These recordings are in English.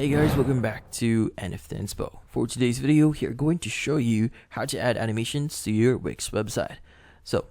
Hey guys, welcome back to NFT Inspo. For today's video, we're going to show you how to add animations to your Wix website. So,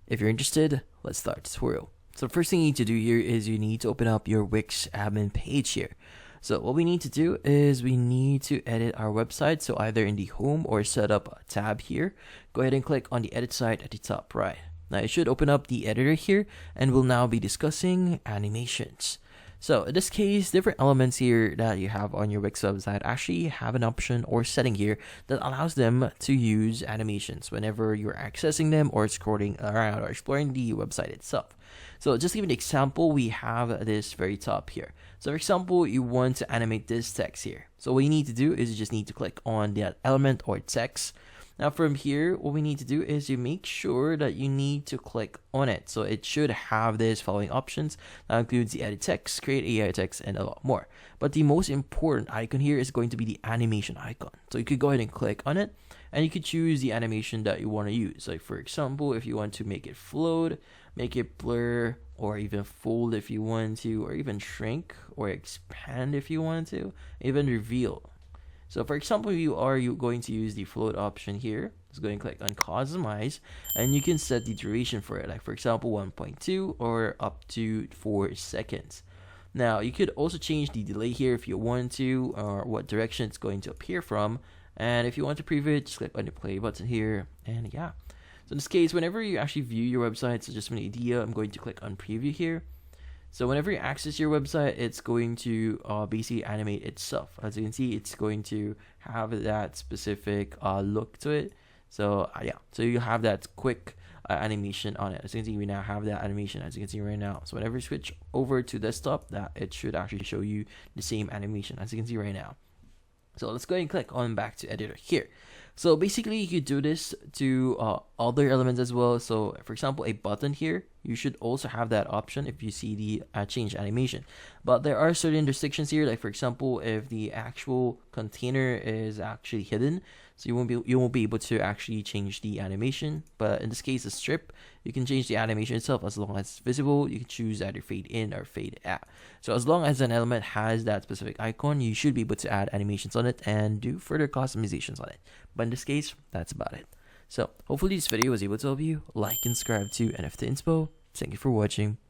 if you're interested, let's start the tutorial. So, first thing you need to do here is you need to open up your Wix admin page here. So, what we need to do is we need to edit our website. So, either in the home or setup tab here, go ahead and click on the edit site at the top right. Now, it should open up the editor here, and we'll now be discussing animations. So in this case, different elements here that you have on your Wix website actually have an option or setting here that allows them to use animations whenever you're accessing them or scrolling around or exploring the website itself. So just to give an example, we have this very top here. So for example, you want to animate this text here. So what you need to do is you just need to click on that element or text. Now from here, what we need to do is you make sure that you need to click on it. So it should have this following options. That includes the edit text, create AI text, and a lot more. But the most important icon here is going to be the animation icon. So you could go ahead and click on it, and you could choose the animation that you want to use. Like for example, if you want to make it float, make it blur, or even fold if you want to, or even shrink or expand if you want to, even reveal. So for example, you going to use the float option here. Just go and click on customize, and you can set the duration for it, like for example 1.2 or up to 4 seconds. Now you could also change the delay here if you want to, or what direction it's going to appear from. And if you want to preview it, just click on the play button here, and yeah. So in this case, whenever you actually view your website, so just an idea, I'm going to click on preview here. So whenever you access your website, it's going to basically animate itself. As you can see, it's going to have that specific look to it. So yeah, so you have that quick animation on it. As you can see, we now have that animation, as you can see right now. So whenever you switch over to desktop, that it should actually show you the same animation, as you can see right now. So let's go ahead and click on back to editor here. So basically, you could do this to other elements as well. So for example, a button here, you should also have that option if you see the change animation. But there are certain restrictions here, like for example, if the actual container is actually hidden, so you won't be able to actually change the animation. But in this case, the strip, you can change the animation itself as long as it's visible. You can choose either fade in or fade out. So as long as an element has that specific icon, you should be able to add animations on it and do further customizations on it. But in this case, that's about it. So hopefully this video was able to help you. Like and subscribe to NFT Inspo. Thank you for watching.